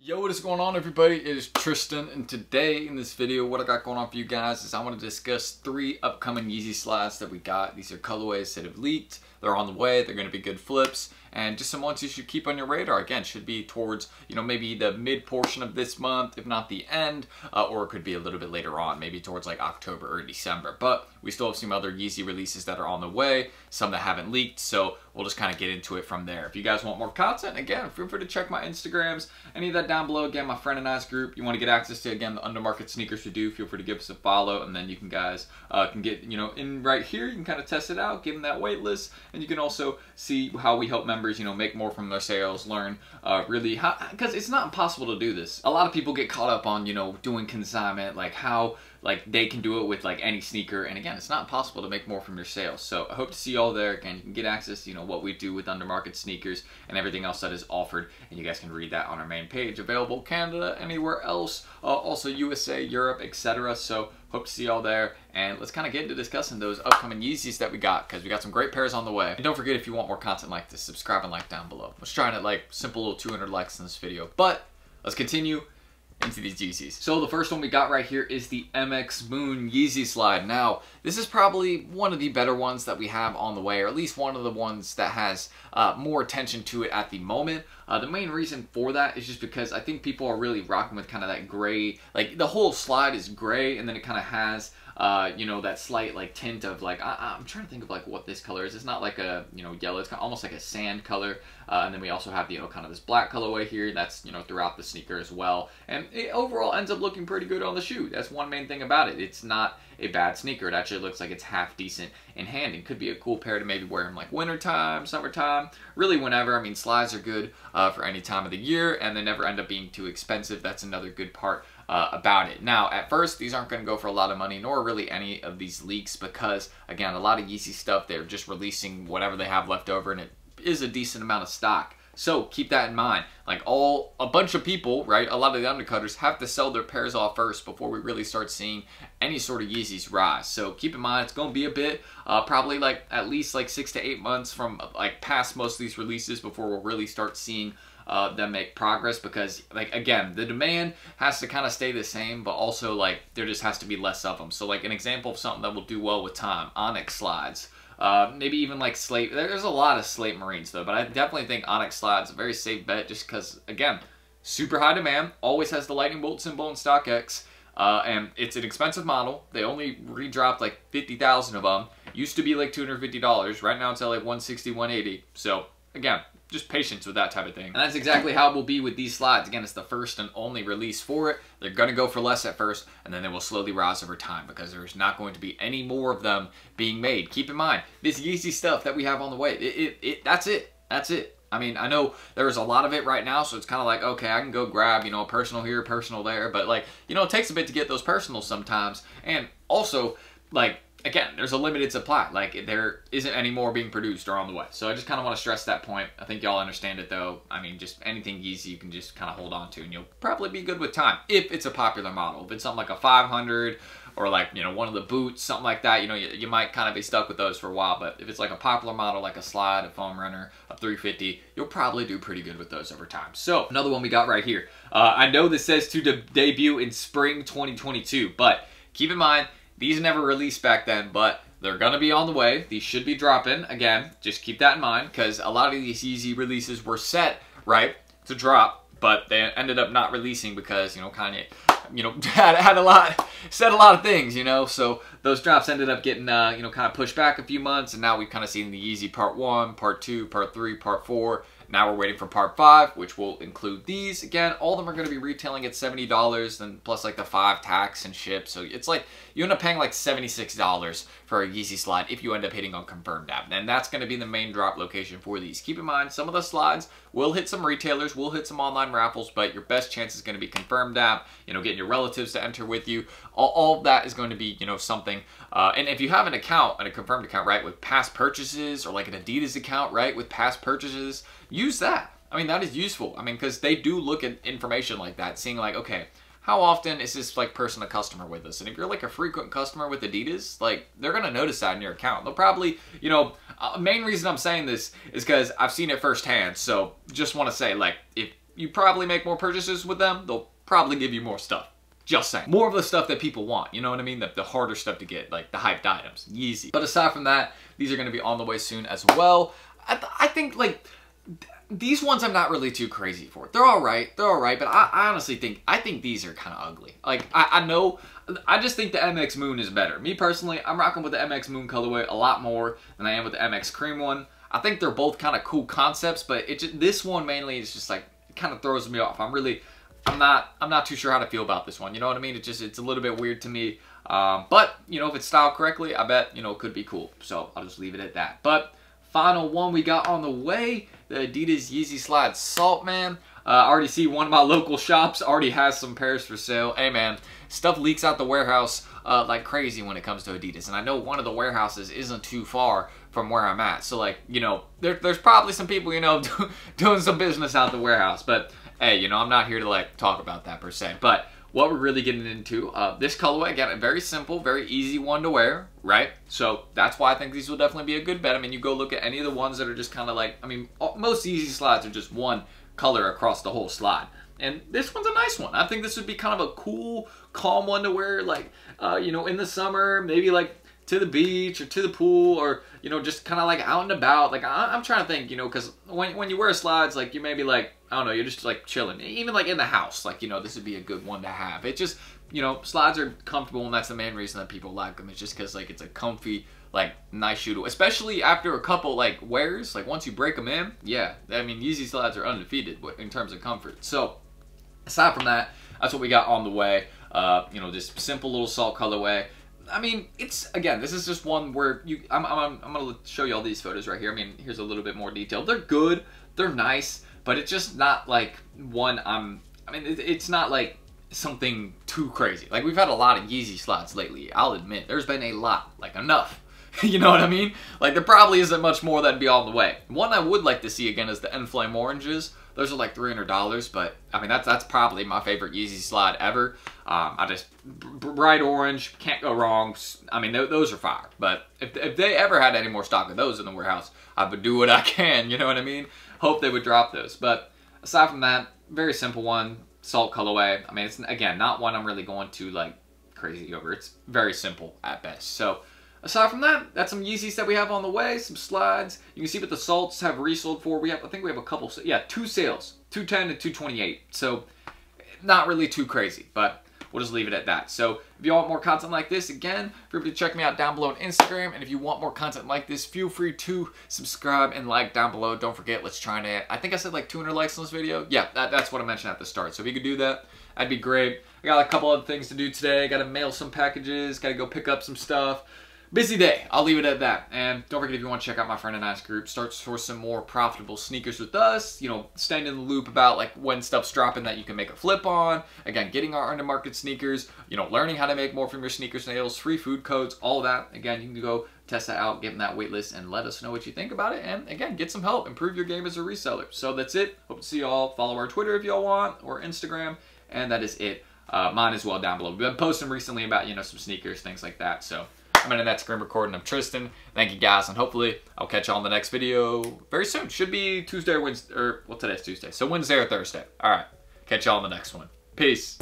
Yo, what is going on, everybody? It is Tristan, and today in this video what I got going on for you guys is I want to discuss 3 upcoming Yeezy slides that we got. These are colorways that have leaked. They're on the way. They're going to be good flips, and just some ones you should keep on your radar. Again, should be towards, maybe the mid portion of this month, if not the end, or it could be a little bit later on, maybe towards like October or December. But we still have some other Yeezy releases that are on the way, some that haven't leaked, so we'll just kind of get into it from there. If you guys want more content, again, feel free to check my Instagrams, any of that down below. Again, my friend and I's group, you want to get access to, again, the undermarket sneakers we do, feel free to give us a follow, and then you can guys can get, in right here, you can kind of test it out, give them that wait list, and you can also see how we help members, make more from their sales, learn really how, because it's not impossible to do this. A lot of people get caught up on, doing consignment, like how they can do it with like any sneaker, and again, it's not possible to make more from your sales. So I hope to see you all there. Again, you can get access to what we do with undermarket sneakers and everything else that is offered, and you guys can read that on our main page. Available Canada, anywhere else, also USA, Europe, etc. So hope to see y'all there, and let's kind of get into discussing those upcoming Yeezys that we got, because we got some great pairs on the way. And don't forget, if you want more content like this, subscribe and like down below. Let's try to simple little 200 likes in this video, but let's continue into these Yeezys. So the first one we got right here is the MX Moon Yeezy slide. Now, this is probably one of the better ones that we have on the way, or at least one of the ones that has more attention to it at the moment. The main reason for that is just because I think people are really rocking with kind of that gray, the whole slide is gray, and then it kind of has that slight tint of I'm trying to think of what this color is. It's not like a yellow, it's kind of almost like a sand color, and then we also have kind of this black colorway here that's throughout the sneaker as well, and it overall ends up looking pretty good on the shoe. That's one main thing about it. It's not a bad sneaker. It actually looks like it's half decent in hand and could be a cool pair to maybe wear in winter time, summertime, really whenever. I mean, slides are good for any time of the year, and they never end up being too expensive. That's another good part about it. Now, at first, these aren't going to go for a lot of money, nor really any of these leaks, because again, a lot of Yeezy stuff, they're just releasing whatever they have left over, and it is a decent amount of stock. So keep that in mind. A bunch of people, right, a lot of the undercutters have to sell their pairs off first before we really start seeing any sort of Yeezys rise. So keep in mind, it's going to be a bit, probably at least 6 to 8 months from past most of these releases before we'll really start seeing them make progress, because again, the demand has to kind of stay the same, but also there just has to be less of them. So an example of something that will do well with time, Onyx slides. Maybe even Slate. There's a lot of Slate Marines though, but I definitely think Onyx slides a very safe bet, just because again, super high demand, always has the lightning bolt symbol in StockX, and it's an expensive model. They only redropped 50,000 of them. Used to be $250. Right now it's at $160, $180. So again, just patience with that type of thing. And that's exactly how it will be with these slides. Again, it's the first and only release for it. They're going to go for less at first, and then they will slowly rise over time, because there's not going to be any more of them being made. Keep in mind, this Yeezy stuff that we have on the way, that's it. That's it. I mean, I know there's a lot of it right now, so it's kind of okay, I can go grab, a personal here, personal there, but it takes a bit to get those personals sometimes. And also, again, there's a limited supply. There isn't any more being produced or on the way. So I just kind of want to stress that point. I think y'all understand it though. I mean, just anything Yeezy you can just kind of hold on to, and you'll probably be good with time if it's a popular model. If it's something like a 500 or one of the boots, something like that, you might kind of be stuck with those for a while. But if it's a popular model, like a slide, a foam runner, a 350, you'll probably do pretty good with those over time. So another one we got right here. I know this says to debut in spring 2022, but keep in mind, these never released back then, but they're going to be on the way. These should be dropping. Again, just keep that in mind, because a lot of these Yeezy releases were set, right, to drop, but they ended up not releasing because, Kanye, said a lot of things, so those drops ended up getting, kind of pushed back a few months, and now we've kind of seen the Yeezy Part 1, Part 2, Part 3, Part 4. Now we're waiting for Part 5, which will include these. Again, all of them are going to be retailing at $70, then plus the 5 tax and ship. So it's you end up paying $76 for a Yeezy slide if you end up hitting on confirmed app. And that's going to be the main drop location for these. Keep in mind, some of the slides will hit some retailers, will hit some online raffles, but your best chance is going to be confirmed app, getting your relatives to enter with you. All of that is going to be, something. And if you have an account, a confirmed account, right, with past purchases, or an Adidas account, right, with past purchases, use that. I mean, that is useful. I mean, because they do look at information like that, seeing okay, how often is this person a customer with us? And if you're a frequent customer with Adidas, they're gonna notice that in your account. They'll probably, main reason I'm saying this is because I've seen it firsthand. So just want to say, if you probably make more purchases with them, they'll probably give you more stuff. Just saying. More of the stuff that people want, you know what I mean? The harder stuff to get, like the hyped items, Yeezy. But aside from that, these are gonna be on the way soon as well. I think like, these ones I'm not really too crazy for. They're all right, but I honestly think, these are kind of ugly. Like, I know, I just think the MX Moon is better. Me personally, I'm rocking with the MX Moon colorway a lot more than I am with the MX Cream one. I think they're both kind of cool concepts, but this one mainly is just like, it kind of throws me off. I'm not too sure how to feel about this one. You know what I mean? It's a little bit weird to me. But, you know, if it's styled correctly, I bet, you know, it could be cool. So I'll just leave it at that. But final one we got on the way, the Adidas Yeezy Slide Salt, man. I already see one of my local shops already has some pairs for sale. Hey, man, stuff leaks out the warehouse like crazy when it comes to Adidas. And I know one of the warehouses isn't too far from where I'm at. So, like, you know, there's probably some people, you know, doing some business out the warehouse. But, hey, you know, I'm not here to, like, talk about that per se. But what we're really getting into, this colorway, again, a very simple, very easy one to wear, right? So that's why I think these will definitely be a good bet. I mean, you go look at any of the ones that are just kind of like, I mean, most Yeezy slides are just one color across the whole slide. And this one's a nice one. I think this would be kind of a cool, calm one to wear, like, you know, in the summer, maybe like to the beach or to the pool, or, you know, just kind of like out and about. Like, I'm trying to think, you know, because when you wear slides, like, you may be like, I don't know, you're just like chilling. Even like in the house, like, you know, this would be a good one to have. It just, you know, slides are comfortable, and that's the main reason that people like them. It's just because, like, it's a comfy, like, nice shoe to, especially after a couple, like, wears. Like, once you break them in, yeah, I mean, Yeezy slides are undefeated in terms of comfort. So, aside from that, that's what we got on the way. You know, this simple little salt colorway. I mean, it's, again, this is just one where I'm gonna show you all these photos right here. I mean, here's a little bit more detail. They're good, they're nice, but it's just not like one I mean, it's not like something too crazy. Like, we've had a lot of Yeezy slides lately. I'll admit, there's been a lot, like enough. You know what I mean? Like, there probably isn't much more that'd be on the way. One I would like to see again is the Enflame Oranges. Those are like $300, but I mean, that's probably my favorite Yeezy slide ever. I just, bright orange, can't go wrong. I mean, those are fire. But if they ever had any more stock of those in the warehouse, I would do what I can, you know what I mean? Hope they would drop those. But aside from that, very simple one, salt colorway. I mean, it's, again, not one I'm really going to, like, crazy over. It's very simple at best. So, aside from that, that's some Yeezys that we have on the way, some slides. You can see what the salts have resold for. I think we have a couple, yeah, 2 sales, 210 and 228. So, not really too crazy, but we'll just leave it at that. So, if you want more content like this, again, feel free to check me out down below on Instagram. And if you want more content like this, feel free to subscribe and like down below. Don't forget, let's try and, I think I said like 200 likes on this video. Yeah, that's what I mentioned at the start. So, if you could do that, that'd be great. I got a couple other things to do today. Got to mail some packages, got to go pick up some stuff. Busy day. I'll leave it at that. And don't forget, if you want to check out my friend and I's group, start for some more profitable sneakers with us. You know, staying in the loop about like when stuff's dropping that you can make a flip on. Again, getting our undermarket sneakers. You know, learning how to make more from your sneaker sales, free food codes, all that. Again, you can go test that out, get in that wait list, and let us know what you think about it. And again, get some help. Improve your game as a reseller. So that's it. Hope to see y'all. Follow our Twitter if y'all want, or Instagram. And that is it. Mine as well down below. We've been posting recently about, you know, some sneakers, things like that. So I'm in that screen recording of Tristan. Thank you guys, and hopefully I'll catch y'all in the next video very soon. Should be Tuesday or Wednesday, or well, today's Tuesday, so Wednesday or Thursday. All right, catch y'all in the next one. Peace.